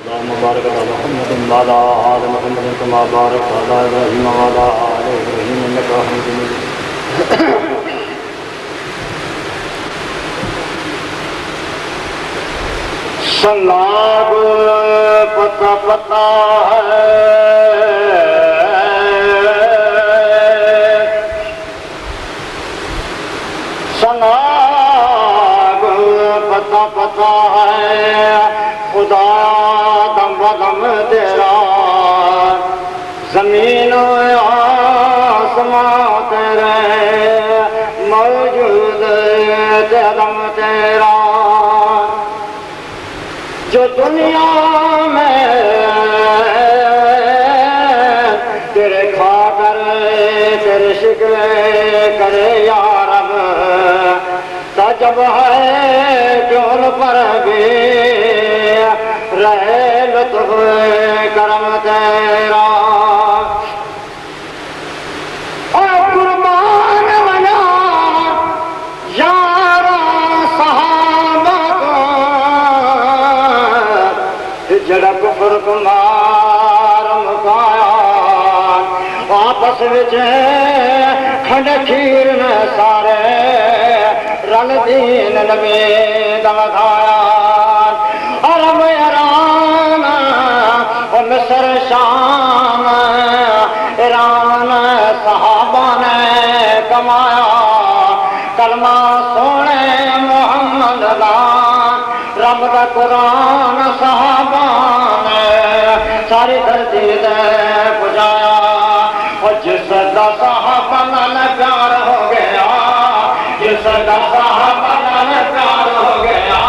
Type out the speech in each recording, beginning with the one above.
मुबारक मोहम्मद वाला आल मोहम्मद कमा बारक अला इब्राहीम वाला आल इब्राहीम इन्नका हमीदुम मजीद। सलाब पता पता है, सलाब पता पता है, खुदा दम बदम तेरा, जमीन आसमां तेरे मौजूद दम तेरा। जो दुनिया में तेरे खा कर तेरे शिकवे करे यारब, तजब है क्यों पर भी रहे लुत्फ करम तेरा। और कुर्बान बना यारा सहाबा को, जड़ा कुफर कुमार मुकाया आपस विच खंड खीर ने सारे रल दीन नबी दा वधाया। अरब ईरान मिस्र शाम ईरान सहाबा ने कमाया, कलमा सोने मोहम्मद दा रब दा कुरान सहाबा ने सारी धरती दे पुजाया। और जिसदा सहाबा नाल प्यार हो गया, जिसदा सहाबा नाल प्यार हो गया,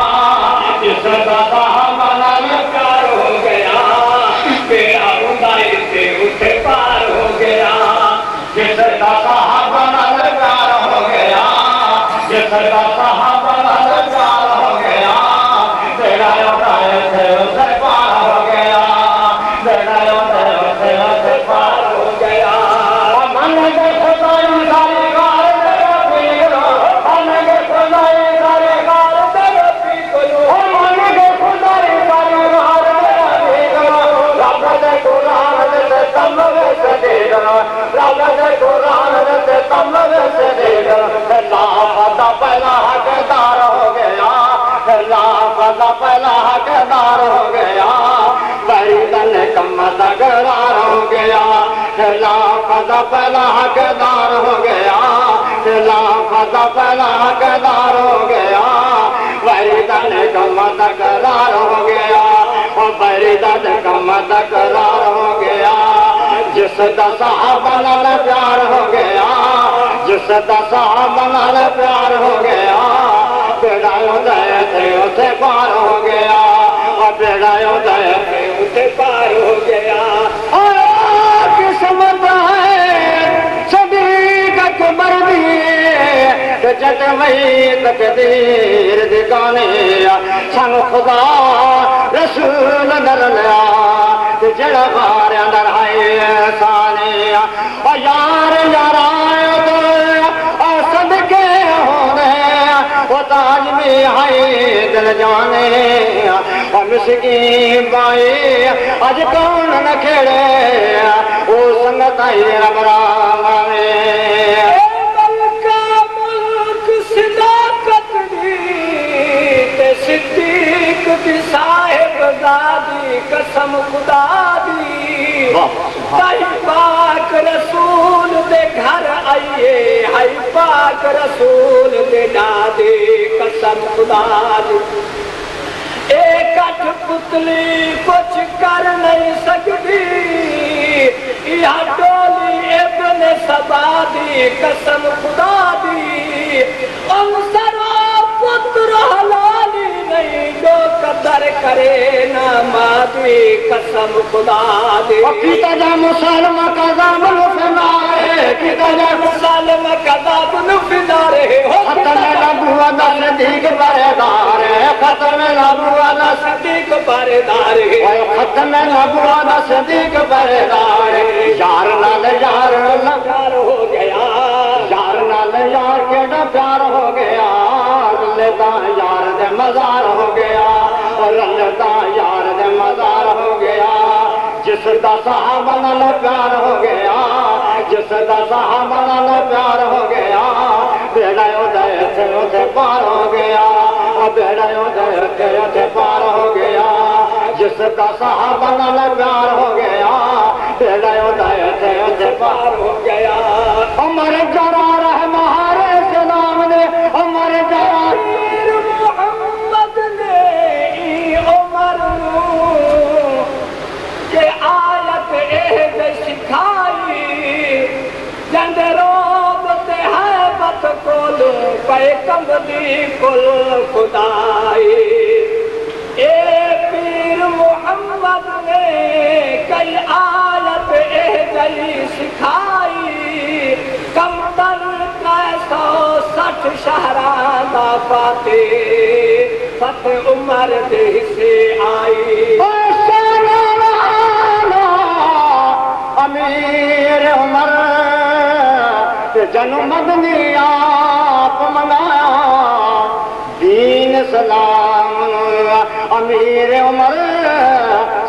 जिसदा सहाबा नाल प्यार हो गया, बेड़ा हुंदा इत्थे उत्थे पार हो गया। जिसदा सहाबा नाल प्यार हो गया, जिसदा सहाबा नाल प्यार हो गया, बेड़ा हुंदा इत्थे उत्थे पार हो गया, बेड़ा हुंदा इत्थे उत्थे पार हो गया। मन के खुदाई सारी गाल तेरा पीर लो, मन के खुदाई सारी गाल तेरा पीर लो, मन के खुदाई सारी गाल तेरा पीर लो। रब दे कुरान दे तमवे से देख लो, रब दे कुरान दे तमवे से देख लो। लाफा पहला हकदार हो गया, लाफा पहला हकदार हो गया, वरीदन कम तकरार हो गया। लाफा पहला हकदार हो गया, लाफा पहला हकदार हो गया, वरीदन कम तकरार हो गया, और वरीदन कम तकरार हो गया। जिसदा सहाबा नाल प्यार हो गया, जिसदा सहाबा नाल प्यार हो गया, बेड़ा उदय थे उसे पार हो गया, और बेड़ा उदय थे उसे पार हो गया। और किस्मत है सदीक अकबर दी, जट वही तकदीर दिखाने सानू खुदा रसूल दर लिया, जड़ा बार अंदर आए साने। और यार यारा तो सदके होने, वो ताज में आए दिल जाने। और मिसकीन बाए अज कौन न खेड़े, वो संगत आई रब राम में। सिद्दीक दी साहिब दादी कसम खुदा दी, हाय पाक रसूल दे घर आइए, हाय पाक रसूल दे दादी कसम खुदा दी। एक अठ पुतली कुछ कर नहीं सकती, यह डोली इब्न सबा दी कसम खुदा दी। पुत्र हलाली नहीं जो कदर करे ना मादी कसम खुदा दे। किता जा मुसलम कदम फिनारे, किता जा मुसलम कदम फिनारे, खत्म नबुआ दा सदीक बरदार, खत्म नबुआ दा सदीक बरदार, खत्म नबुआ दा सदीक बरदार। यार नाल यार प्यार हो गया, यार नाल यार केड़ा प्यार हो गया, यार दे मजार हो गया, और यार दे मजार जिसदा सहाबा नाल प्यार हो गया, जिसदा सहाबा नाल प्यार हो गया, बेड़ा उदय थे पार हो गया, बेड़ा उदय थे पार हो गया। जिसदा सहाबा नाल प्यार हो गया, बेड़ा उदय थे पार हो गया। उमर जरा रह महारे सलाम ने, उमर जरा मोहम्मद ने उमर के आयत सिखाई, जंदरोबते है बत कोल पैकम्बरी कुल खुदाई। ए पीर मोहम्मद ने कई आयत सिखाई, कम तर 360 शहराना पाते फतेह उमर दे से आई। अमीर उमर जन्म मदनी आप मंगाया, दीन सलाम अमीर उमर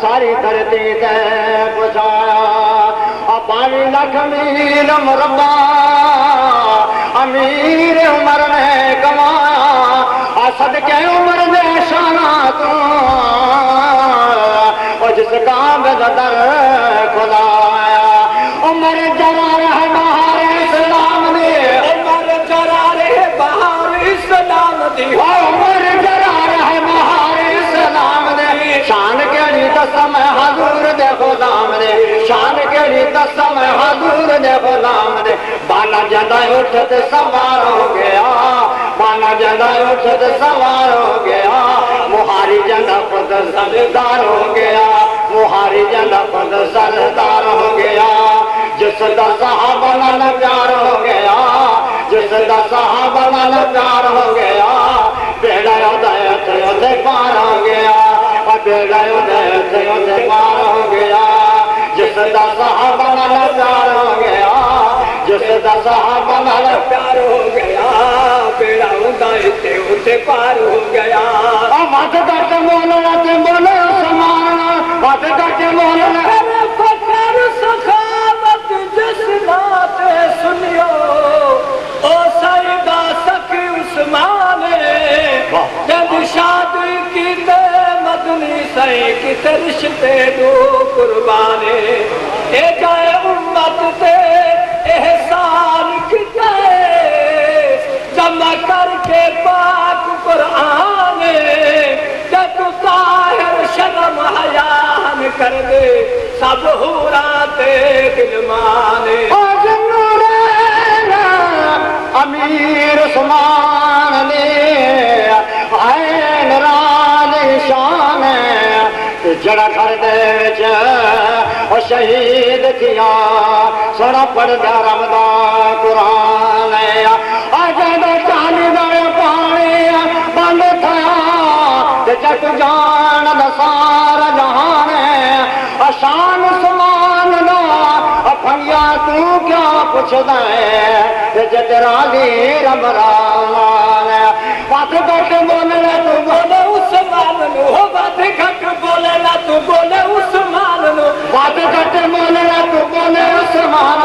सारी धरती ते पहुंचाया। 5 लाख मील मुरब्बा अमीर उमर ने कमाया, सदके उमर दे शाना तू जिसका बेदर खुलाया। उमर जरा रहे बहार इस्लाम ने, उमर जरा रहे बहार इस्लाम दी, उमर जरा रहे बहार इस्लाम ने। शान केड़ी दसम हजूर दे गुलाम ने, शान केड़ी दसम हजूर दे गुलाम ने। बाना जदा उठत सवार हो गया, बाना जदा उठत सवार हो गया, मुहारी जदा खुद सरदार हो गया, मुहारी जदा खुद सरदार हो गया। जिसदा सहाबा नाल प्यार हो गया, जिसदा सहाबा नाल प्यार हो गया, बेड़ा उदय थे पार हो गया, बेड़ा उदय थे पार हो गया। जिसदा सहाबा नाल प्यार हो गया, जिसदा सहाबा नाल प्यार हो गया, बेड़ा उदय थे पार हो गया। मत कट बोलना ते बोले समाना, मत कट बोलना फकर सखावत जिस बात सुनियो, ओ सईदा सखी उस्मान जब शादी की ते मदनी सही की ते रिश्ते दो कुर्बाने। ए जाए उम्मत ते एहसान किते जमा करके पाक कुरान, जब ताहिर शर्म हयान कर दे सब हुरा ते दिल माने। अमीर उस्मान ने आए राज शान, जड़ा घर दे विच शहीद थिया, सोना पढ़दा रबदा कुरान। अजद चांदी दा पानी बंद थया, जग जान दा सारा जहान। शान उस्मान दा फंगिया तू क्या पुछदा है, जरा दी रमरान। बात घट बोलना तू बोले उस्मान नु, हो बात घट बोलना तू बोले उस्मान नु, बात घट बोलना तू बोले उस्मान।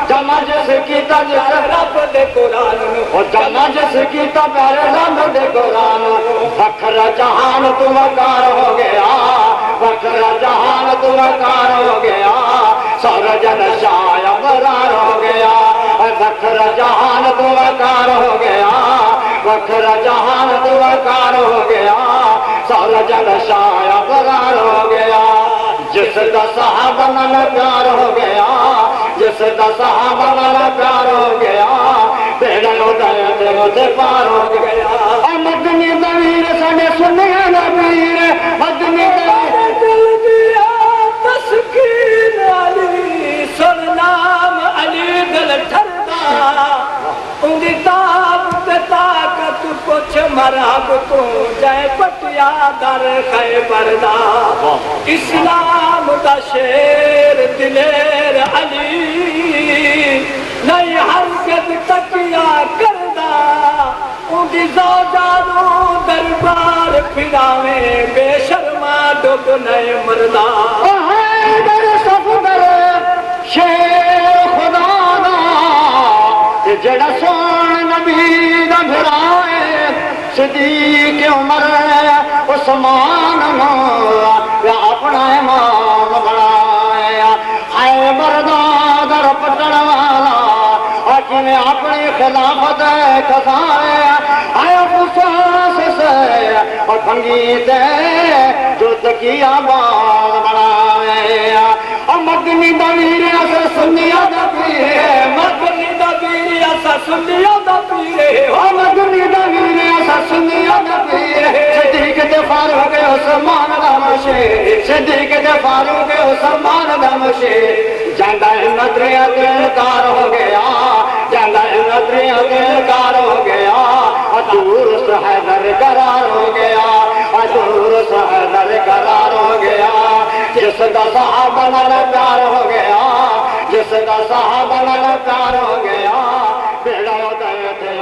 जमा जिस कीता जिस रब दे कुरान नु, और जमा जिस कीता प्यारे रब दे कुरान। फखर जहान तू वकार हो गया, फखर जहान तू वकार हो गया, सारा जन शाय बरार हो गया। फखर जहान तू वकार हो गया, फखर जहान तू वकार हो गया, सारा जन शाय बरार हो गया। जिसदा सहाबा नाल प्यार हो गया, जिसदा सहाबा नाल प्यार हो गया, बेड़ा उदय थे पार हो गया। मदनी दवीर साडे सुनिया नबीर, मदनी दिल दिया तस्कीन अली, सुन नाम अली दिल ठरदा, उंदी ताब ते ताकत कुछ मरहब तू जय पटिया दर खैबर दा। इस्लाम दा शेर दिलेर अली, नहीं हरकत तकिया करदा, उंदी ज़ौजानो दरबार फिरावे बेशर्मा डुब नहीं मरदा। जड़ा सोन नबी दा फिराए सिद्दीक़ उमर उस्मान अपना इमाम बनाया आए बरदादर पटन वाला जिन्हें अपनी खिलाफत खसाया आया फुसास से और संगीत जुद की आबाद बनाया और मदनी दवीर असर सुनिया दबीरे मदनी दा वीर असा सुनिया दा पीरे और मदनी दवीर असर सुनिया दबीरे सिद्दीक़ ते फारूक उस्मान दा मशे सिद्दीक़ ते फारूक उस्मान दा मशे जांदा नजरिया दिलदार हो गया जांदा नजरिया दिलदार हो गया दूर सहदर करार हो गया दूर सहदर करार हो गया जिसका साहबा नाल प्यार हो गया जिसका साहबा नाल प्यार हो गया बेड़ा उदय थे